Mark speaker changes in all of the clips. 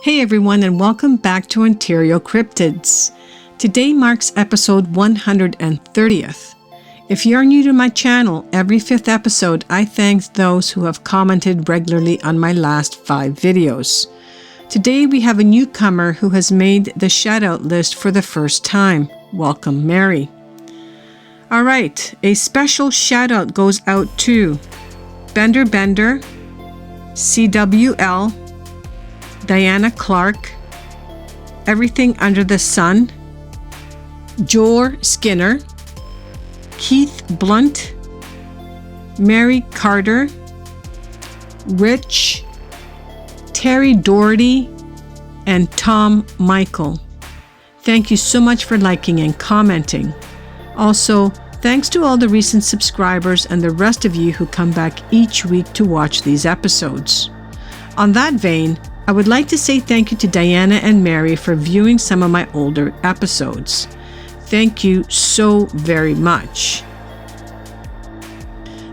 Speaker 1: Hey everyone, and welcome back to Ontario Cryptids. Today marks episode 130th. If you're new to my channel, every fifth episode I thank those who have commented regularly on my last 5 videos. Today we have a newcomer who has made the shoutout list for the first time. Welcome, Mary. Alright, a special shoutout goes out to Bender, CWL, Diana Clark, Everything Under the Sun, Jor Skinner, Keith Blunt, Mary Carter, Rich, Terry Doherty, and Tom Michael. Thank you so much for liking and commenting. Also, thanks to all the recent subscribers and the rest of you who come back each week to watch these episodes. On that vein, I would like to say thank you to Diana and Mary for viewing some of my older episodes. Thank you so very much.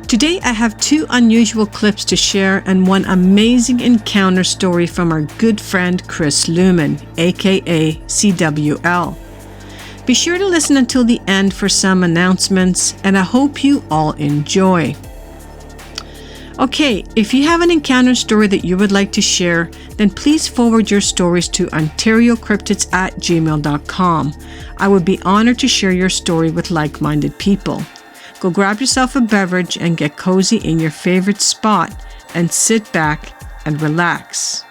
Speaker 1: Today I have 2 unusual clips to share and one amazing encounter story from our good friend Chris Luman, aka CWL. Be sure to listen until the end for some announcements, and I hope you all enjoy. Okay, if you have an encounter story that you would like to share, then please forward your stories to OntarioCryptids@gmail.com. I would be honored to share your story with like-minded people. Go grab yourself a beverage and get cozy in your favorite spot and sit back and relax.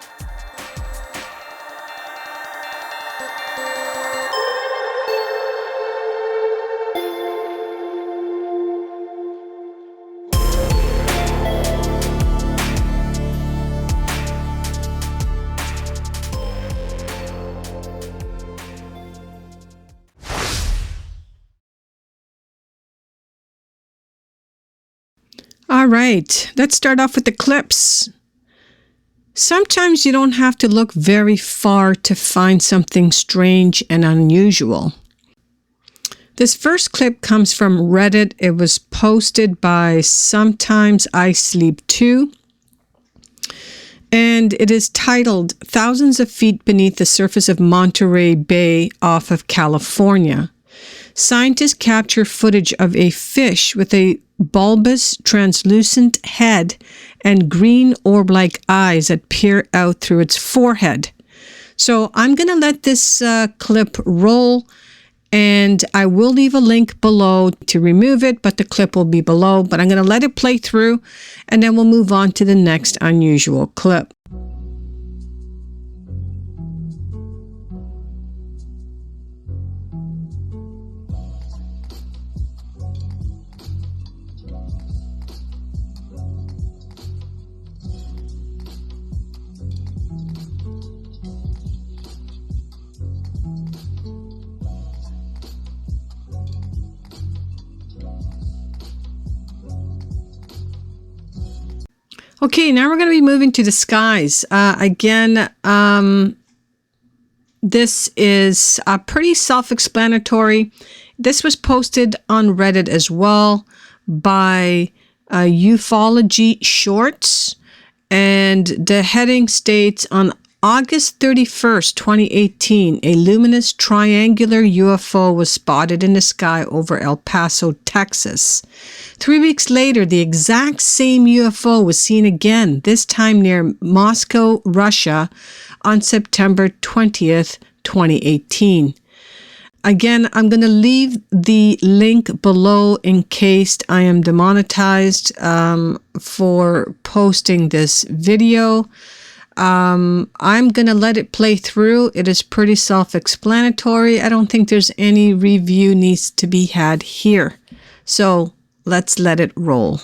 Speaker 1: All right, let's start off with the clips. Sometimes you don't have to look very far to find something strange and unusual. This first clip comes from Reddit. It was posted by Sometimes I Sleep Too, and it is titled "Thousands of Feet Beneath the Surface of Monterey Bay off of California. Scientists capture footage of a fish with a bulbous, translucent head and green orb-like eyes that peer out through its forehead." So I'm going to let this clip roll, and I will leave a link below to remove it, but the clip will be below. But I'm going to let it play through, and then we'll move on to the next unusual clip. Okay, now we're going to be moving to the skies. This is pretty self-explanatory. This was posted on Reddit as well by Ufology Shorts, and the heading states, "On August 31st, 2018, a luminous triangular UFO was spotted in the sky over El Paso, Texas. 3 weeks later, the exact same UFO was seen again, this time near Moscow, Russia, on September 20th, 2018. Again, I'm going to leave the link below in case I am demonetized for posting this video. I'm going to let it play through. It is pretty self-explanatory. I don't think there's any review needs to be had here. So let's let it roll.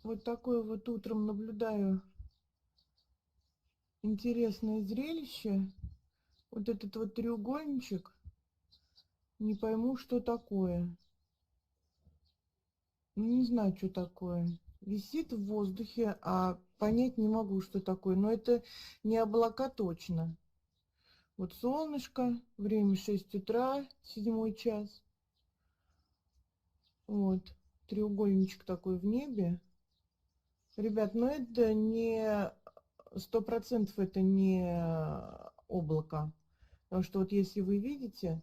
Speaker 2: Вот такое вот утром наблюдаю интересное зрелище. Вот этот вот треугольничек. Не пойму, что такое. Не знаю, что такое. Висит в воздухе, а понять не могу, что такое. Но это не облака точно. Вот солнышко, время 6 утра, 7 час. Вот, треугольничек такой в небе. Ребят, но это не 100%, это не облако. Потому что вот если вы видите,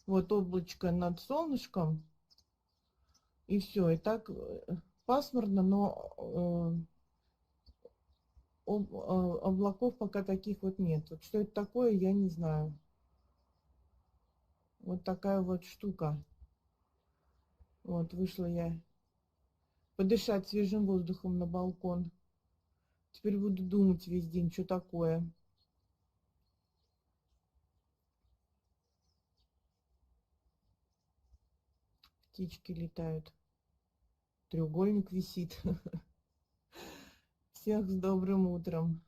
Speaker 2: вот облачко над солнышком, и все, и так пасмурно, но облаков пока таких вот нет. Вот что это такое, я не знаю. Вот такая вот штука. Вот вышла я подышать свежим воздухом на балкон. Теперь буду думать весь день, что такое. Птички летают. Треугольник висит. Всех с добрым утром.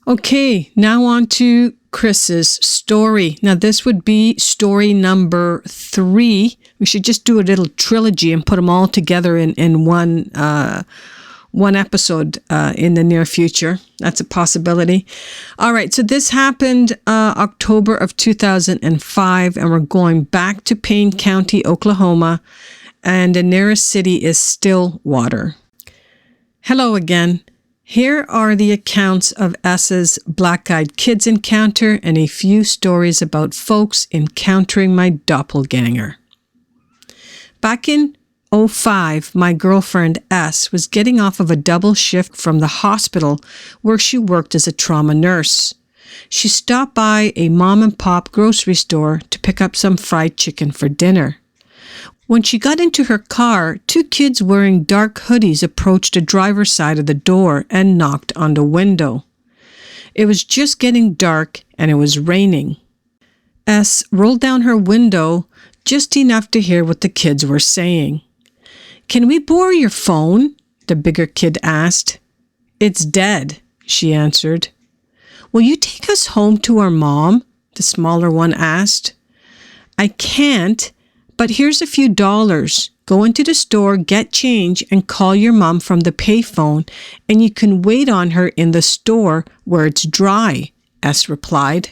Speaker 1: Okay, now on to Chris's story. Now, this would be story number 3. We should just do a little trilogy and put them all together in one episode in the near future. That's a possibility. All right, so this happened October of 2005, and we're going back to Payne County, Oklahoma, and the nearest city is Stillwater. Hello again. Here are the accounts of S's black-eyed kids encounter and a few stories about folks encountering my doppelganger. Back in 2005, my girlfriend S was getting off of a double shift from the hospital where she worked as a trauma nurse. She stopped by a mom-and-pop grocery store to pick up some fried chicken for dinner. When she got into her car, 2 kids wearing dark hoodies approached the driver's side of the door and knocked on the window. It was just getting dark and it was raining. S rolled down her window just enough to hear what the kids were saying. "Can we borrow your phone?" the bigger kid asked. "It's dead," she answered. "Will you take us home to our mom?" the smaller one asked. "I can't. But here's a few dollars. Go into the store, get change, and call your mom from the payphone, and you can wait on her in the store where it's dry," S replied.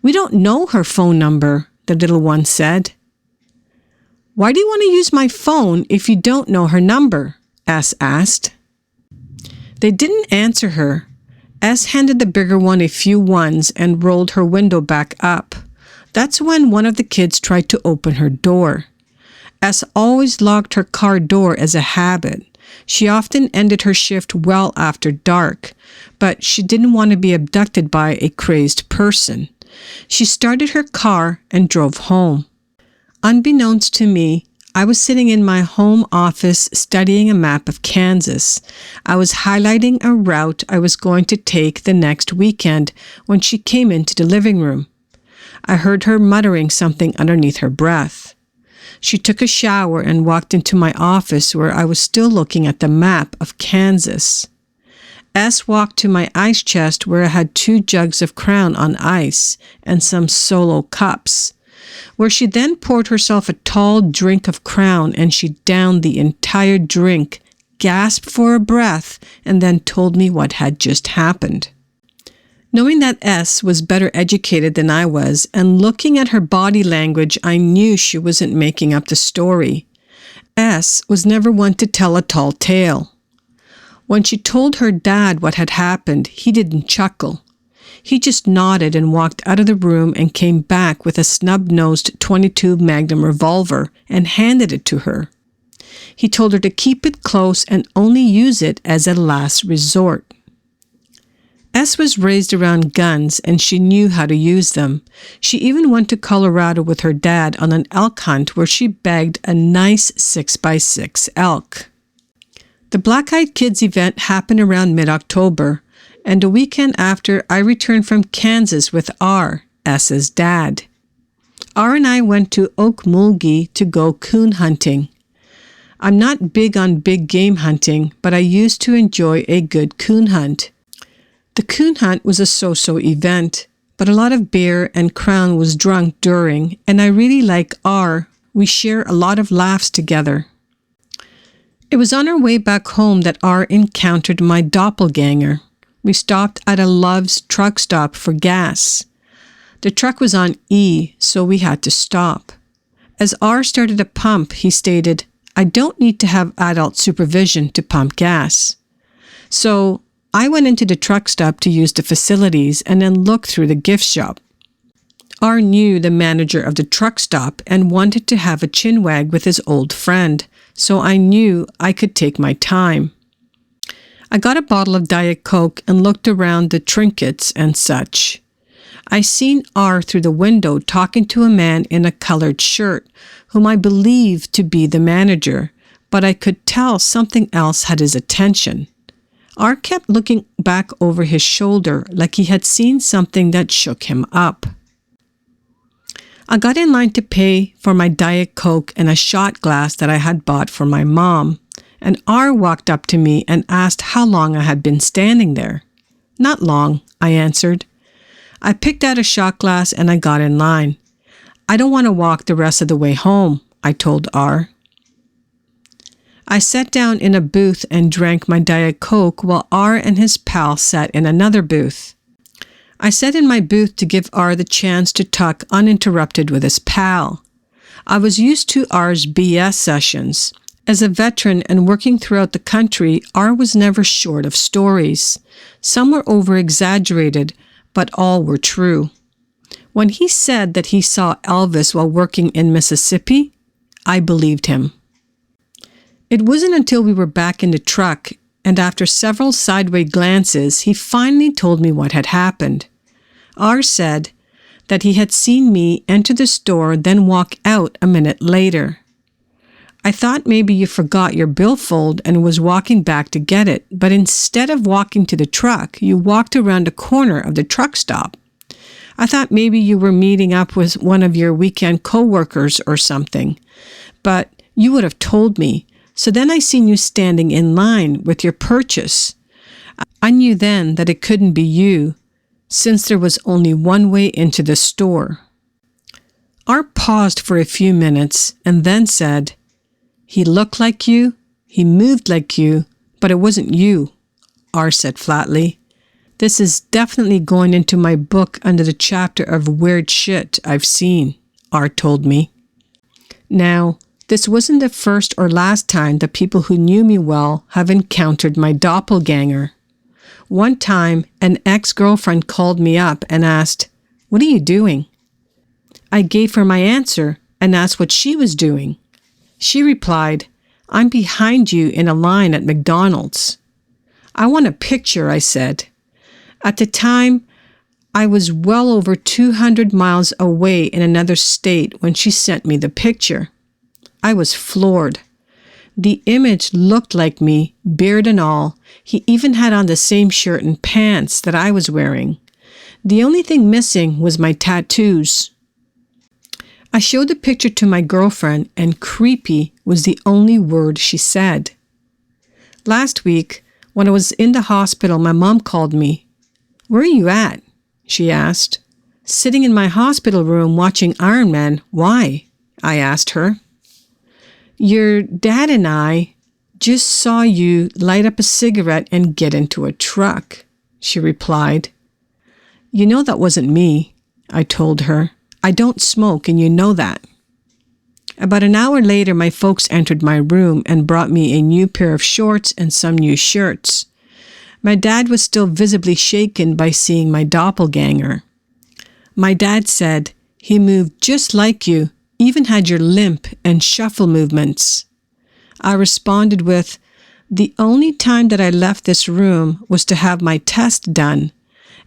Speaker 1: "We don't know her phone number," the little one said. "Why do you want to use my phone if you don't know her number?" S asked. They didn't answer her. S handed the bigger one a few ones and rolled her window back up. That's when one of the kids tried to open her door. S always locked her car door as a habit. She often ended her shift well after dark, but she didn't want to be abducted by a crazed person. She started her car and drove home. Unbeknownst to me, I was sitting in my home office studying a map of Kansas. I was highlighting a route I was going to take the next weekend when she came into the living room. I heard her muttering something underneath her breath. She took a shower and walked into my office where I was still looking at the map of Kansas. S walked to my ice chest where I had 2 jugs of Crown on ice and some Solo cups, where she then poured herself a tall drink of Crown and she downed the entire drink, gasped for a breath, and then told me what had just happened. Knowing that S was better educated than I was, and looking at her body language, I knew she wasn't making up the story. S was never one to tell a tall tale. When she told her dad what had happened, he didn't chuckle. He just nodded and walked out of the room and came back with a snub-nosed .22 Magnum revolver and handed it to her. He told her to keep it close and only use it as a last resort. S was raised around guns and she knew how to use them. She even went to Colorado with her dad on an elk hunt where she bagged a nice 6x6 elk. The Black Eyed Kids event happened around mid-October, and a weekend after, I returned from Kansas with R, S's dad. R and I went to Okmulgee to go coon hunting. I'm not big on big game hunting, but I used to enjoy a good coon hunt. The coon hunt was a so-so event, but a lot of beer and Crown was drunk during, and I really like R. We share a lot of laughs together. It was on our way back home that R encountered my doppelganger. We stopped at a Love's truck stop for gas. The truck was on E, so we had to stop. As R started to pump, he stated, "I don't need to have adult supervision to pump gas." So I went into the truck stop to use the facilities and then looked through the gift shop. R knew the manager of the truck stop and wanted to have a chinwag with his old friend, so I knew I could take my time. I got a bottle of Diet Coke and looked around the trinkets and such. I seen R through the window talking to a man in a colored shirt, whom I believed to be the manager, but I could tell something else had his attention. R kept looking back over his shoulder like he had seen something that shook him up. I got in line to pay for my Diet Coke and a shot glass that I had bought for my mom, and R walked up to me and asked how long I had been standing there. "Not long," I answered. I picked out a shot glass and I got in line. "I don't want to walk the rest of the way home," I told R. I sat down in a booth and drank my Diet Coke while R and his pal sat in another booth. I sat in my booth to give R the chance to talk uninterrupted with his pal. I was used to R's BS sessions. As a veteran and working throughout the country, R was never short of stories. Some were over-exaggerated, but all were true. When he said that he saw Elvis while working in Mississippi, I believed him. It wasn't until we were back in the truck, and after several sideways glances, he finally told me what had happened. R said that he had seen me enter the store, then walk out a minute later. "I thought maybe you forgot your billfold and was walking back to get it, but instead of walking to the truck, you walked around the corner of the truck stop. I thought maybe you were meeting up with one of your weekend co-workers or something, but you would have told me. So then I seen you standing in line with your purchase. I knew then that it couldn't be you, since there was only one way into the store." R paused for a few minutes and then said, "He looked like you, he moved like you, but it wasn't you," R said flatly. "This is definitely going into my book under the chapter of weird shit I've seen," R told me. Now, this wasn't the first or last time that people who knew me well have encountered my doppelganger. One time, an ex-girlfriend called me up and asked, "What are you doing?" I gave her my answer and asked what she was doing. She replied, "I'm behind you in a line at McDonald's." "I want a picture," I said. At the time, I was well over 200 miles away in another state when she sent me the picture. I was floored. The image looked like me, beard and all. He even had on the same shirt and pants that I was wearing. The only thing missing was my tattoos. I showed the picture to my girlfriend, and creepy was the only word she said. Last week, when I was in the hospital, my mom called me. "Where are you at?" she asked. "Sitting in my hospital room watching Iron Man. Why?" I asked her. "Your dad and I just saw you light up a cigarette and get into a truck," she replied. "You know that wasn't me," I told her. "I don't smoke and you know that." About an hour later, my folks entered my room and brought me a new pair of shorts and some new shirts. my dad was still visibly shaken by seeing my doppelganger. My dad said, "He moved just like you, even had your limp and shuffle movements." I responded with, "The only time that I left this room was to have my test done.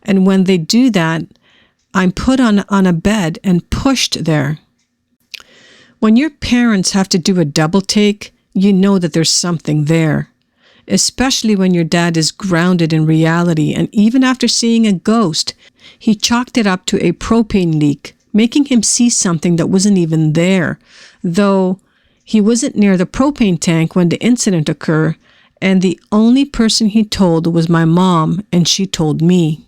Speaker 1: And when they do that, I'm put on a bed and pushed there." When your parents have to do a double take, you know that there's something there. Especially when your dad is grounded in reality, and even after seeing a ghost, he chalked it up to a propane leak, making him see something that wasn't even there, though he wasn't near the propane tank when the incident occurred, and the only person he told was my mom, and she told me.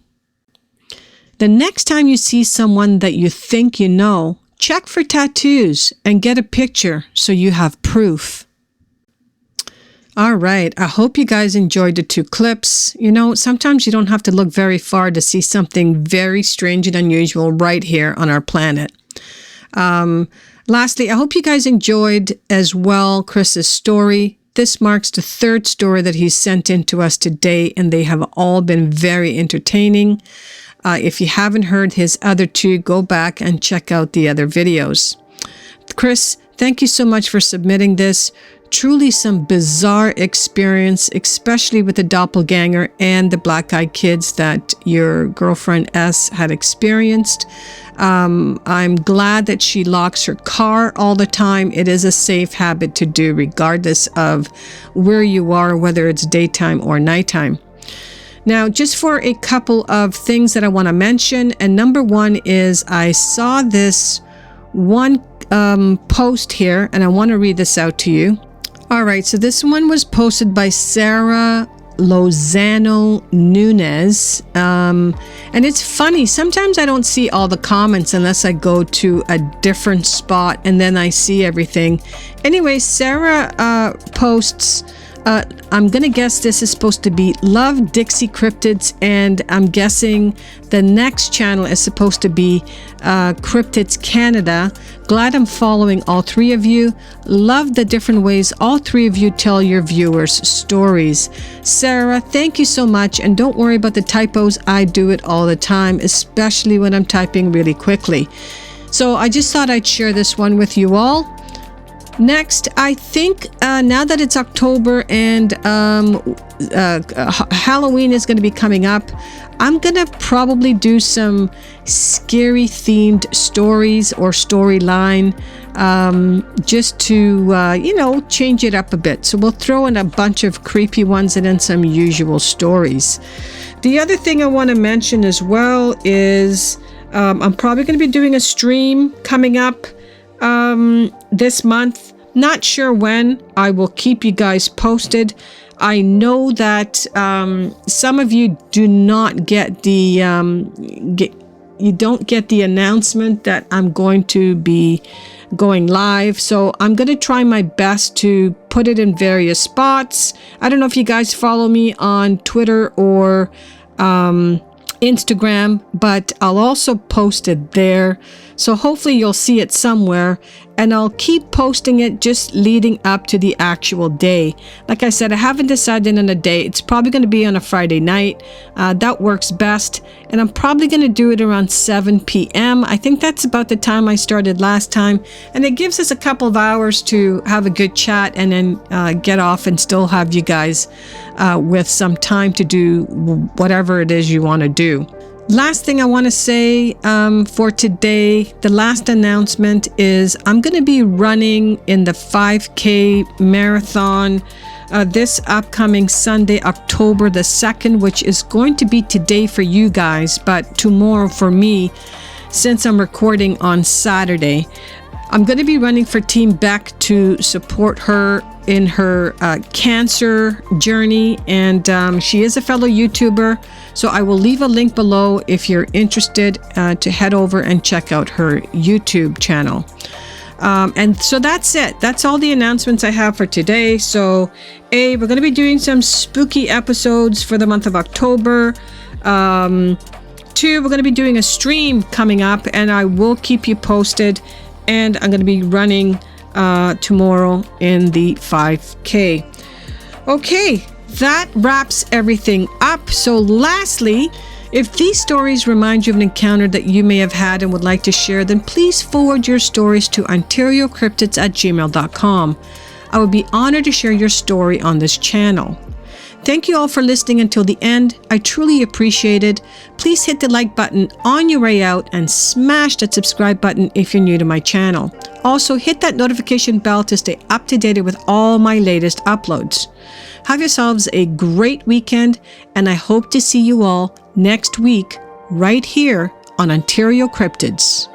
Speaker 1: The next time you see someone that you think you know, check for tattoos and get a picture so you have proof. All right, I hope you guys enjoyed the 2 clips. You know, sometimes you don't have to look very far to see something very strange and unusual right here on our planet. Lastly, I hope you guys enjoyed as well Chris's story. This marks the 3rd story that he's sent in to us today, and they have all been very entertaining. If you haven't heard his other 2, go back and check out the other videos. Chris, thank you so much for submitting this. Truly some bizarre experience, especially with the doppelganger and the black-eyed kids that your girlfriend S had experienced. I'm glad that she locks her car all the time. It is a safe habit to do regardless of where you are, whether it's daytime or nighttime. Now, just for a couple of things that I want to mention, and number 1 is I saw this one post here, and I want to read this out to you. All right, so this one was posted by Sarah Lozano Nunez, and it's funny, sometimes I don't see all the comments unless I go to a different spot and then I see everything. Anyway, Sarah posts, I'm gonna guess this is supposed to be Love Dixie Cryptids, and I'm guessing the next channel is supposed to be Cryptids Canada. Glad I'm following all 3 of you. Love the different ways all 3 of you tell your viewers stories. Sarah, thank you so much, and don't worry about the typos. I do it all the time, especially when I'm typing really quickly. So I just thought I'd share this one with you all. Next, I think now that it's October and Halloween is going to be coming up, I'm going to probably do some scary themed stories or storyline just to, you know, change it up a bit. So we'll throw in a bunch of creepy ones and then some usual stories. The other thing I want to mention as well is I'm probably going to be doing a stream coming up this month. Not sure when. I will keep you guys posted. I know that some of you do not get the you don't get the announcement that I'm going to be going live. So I'm going to try my best to put it in various spots. I don't know if you guys follow me on Twitter or Instagram, but I'll also post it there. So hopefully you'll see it somewhere, and I'll keep posting it just leading up to the actual day. Like I said, I haven't decided on a day. It's probably going to be on a Friday night. That works best. And I'm probably going to do it around 7 p.m. I think that's about the time I started last time. And it gives us a couple of hours to have a good chat and then get off and still have you guys with some time to do whatever it is you want to do. Last thing I want to say for today, the last announcement is I'm going to be running in the 5K marathon this upcoming Sunday, October the 2nd, which is going to be today for you guys, but tomorrow for me, since I'm recording on Saturday. I'm going to be running for Team Beck to support her in her cancer journey, and she is a fellow YouTuber, so I will leave a link below if you're interested to head over and check out her YouTube channel. And so that's it. That's all the announcements I have for today. So we're going to be doing some spooky episodes for the month of October. 2, we're going to be doing a stream coming up, and I will keep you posted. And I'm going to be running tomorrow in the 5K. Okay, that wraps everything up. So lastly, if these stories remind you of an encounter that you may have had and would like to share, then please forward your stories to OntarioCryptids@gmail.com. I would be honored to share your story on this channel. Thank you all for listening until the end. I truly appreciate it. Please hit the like button on your way out and smash that subscribe button if you're new to my channel. Also, hit that notification bell to stay up to date with all my latest uploads. Have yourselves a great weekend, and I hope to see you all next week right here on Ontario Cryptids.